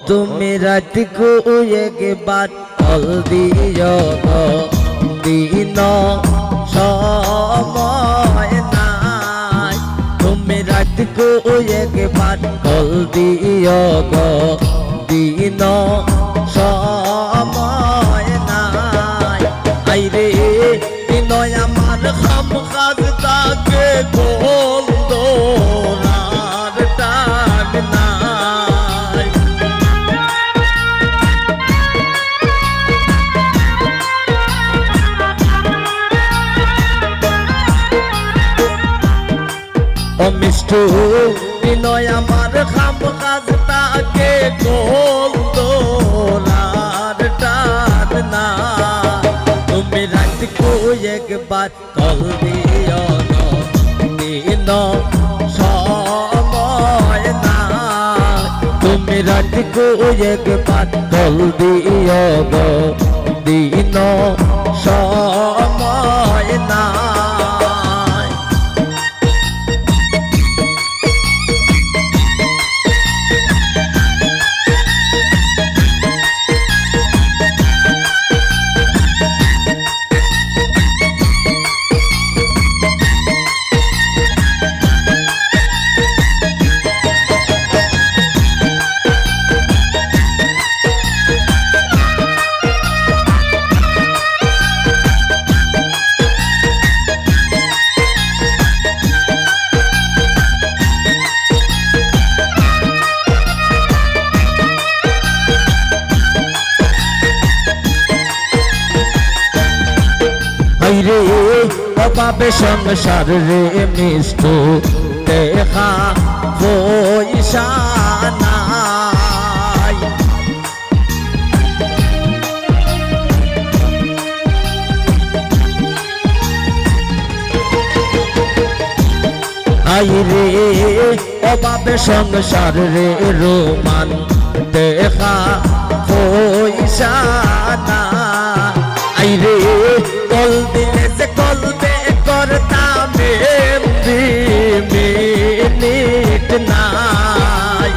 তুমি রাত को एक बार कल दियो गो दिन समय নাই তুমি রাত को एक बार कल दियो गो दिन समय নাই আইরে বিনয় আমার খাম কাজ তাকে বন্ধ রার টান নাই ও মিষ্টু বিনয় আমার খাম কাজ তাকে বন্ধ রার টান নাই তুমি রাত को एक बार कल दियो गो दिन समय নাই তুমি রাত को एक बार कल दियो गो दिन समय নাই রে অভাবে সংসার রে মিষ্টু দেখা পয়সা নাই আই রে অভাবে সংসার রে রোমান দেখা পয়সা নাই আই রে কল দিলে যে কল বে করতাম মিনিট নাই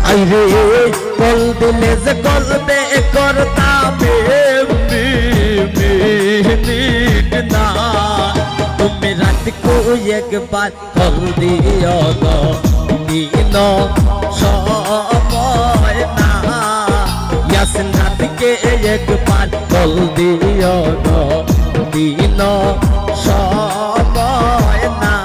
আই রে কল দিলে যে কল বে করতাম মিনিট নাই তুমি রাত को एक बार कल दियो गो दिन समय নাই यासिन रात के एक बार कल दियो गो दिन समय নাই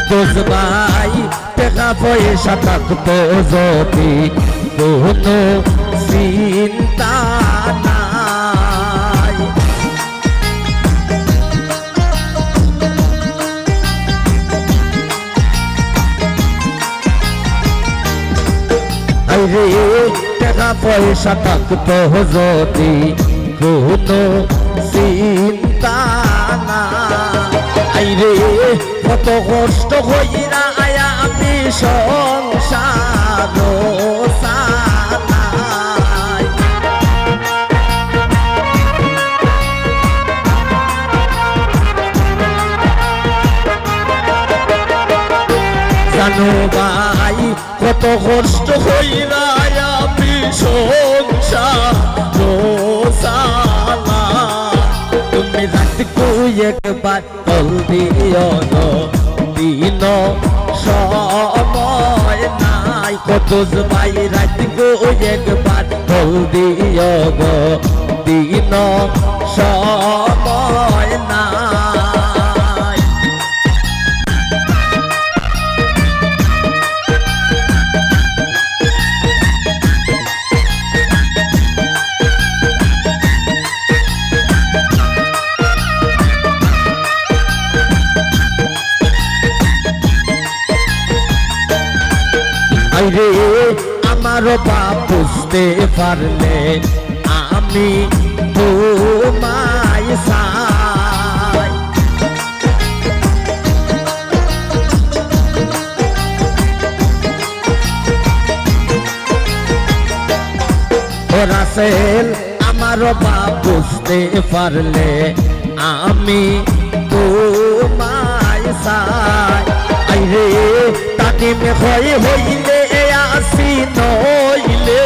দোষ ভাই টাকা পয়সা থাকতো যদি কোনো চিন্তা নাই আরে টাকা পয়সা থাকতো যদি কোনো চিন্তা নাই আইরে কত কষ্ট হইরা আয়া আমি সংসার চালাই জানো ভাই কত কষ্ট হইরা আয়া আমি সংসার চালাই তুমি রাত को एक बार कल दियो गो दिन समय নাই কত ভাই রাত को एक बार कल दियो गो दिन समय নাই আইরে আমার বাপ বুঝতে পারলে আমি তোমায় চাই। ও রাসেল আমার বাপ বুঝতে পারলে আমি তোমায় চাই। আইরে তানিমে হইলে আসি নইলে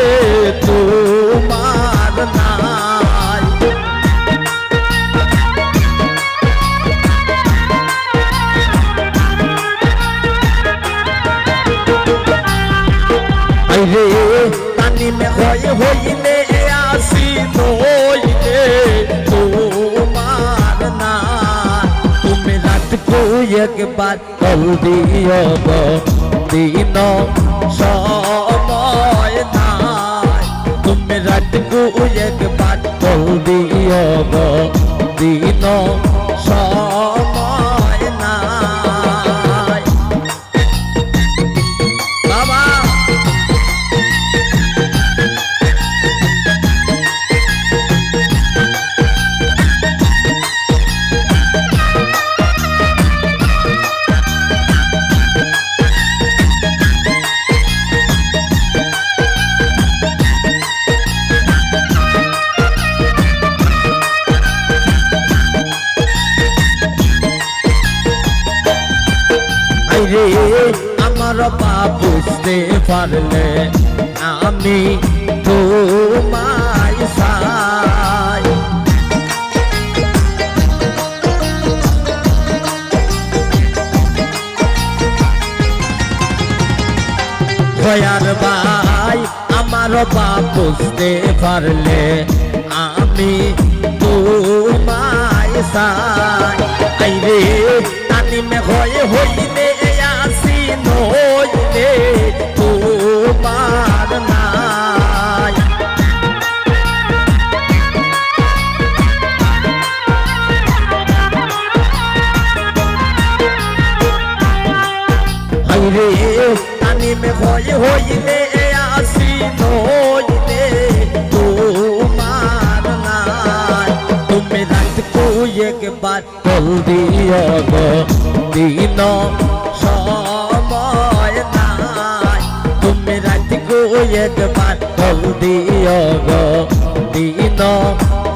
তোমার নাই। আইরে তানিমে হইলে আসি নইলে তোমার নাই। তুমি রাত কো একবার কল দিও গো দিন সময় নাই। তুমি রাত কো একবার কল দিও গো দিন সময় নাই। বাবা রে আমার বাপ বুঝতে পারলে আমি তোমায় চাই। দয়ার ভাই আমার বাপ বুঝতে পারলে আমি তোমায় চাই। আইরে তানিমে হইলে আসি নইলে তোমার নাই। আইরে তানিমে হইলে আসি নইলে তোমার নাই। তুমি রাত কো একবার কল দিও গো দিন সময় নাই। তুমি রাত কো একবার কল দিও গো দিন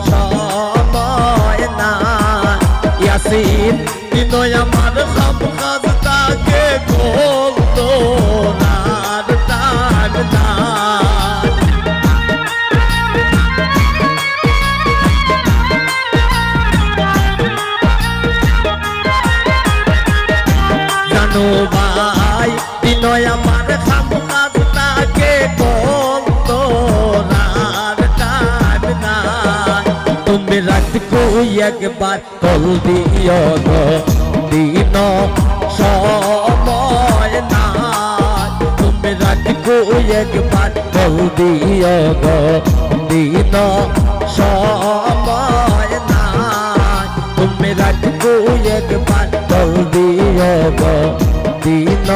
সময় নাই। ইয়াসিন দিন আমার সব কাজ তাকে বলতো রাত টান টান। জানো ভাই দিন আমার সব কাজ তাকে বলতো রাত টান টান। তুমি রাত কো একবার কল দিও গো দিন সময় নাই। তুমি রাত কো একবার কল দিও গো দিন সময় নাই। তুমি রাত কো একবার কল দিও গো দিন